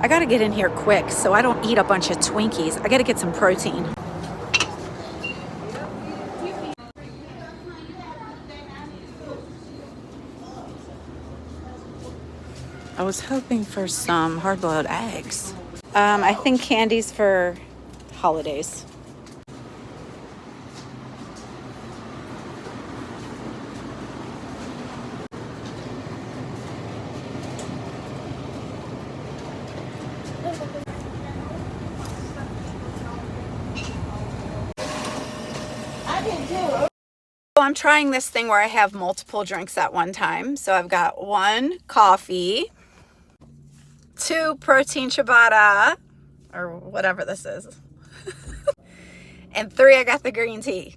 I gotta get in here quick so I don't eat a bunch of Twinkies. I gotta get some protein. I was hoping for some hard-boiled eggs. I think candy's for holidays. I'm trying this thing where I have multiple drinks at one time. So I've got 1 coffee, 2 protein ciabatta, or whatever this is, and 3 I got the green tea.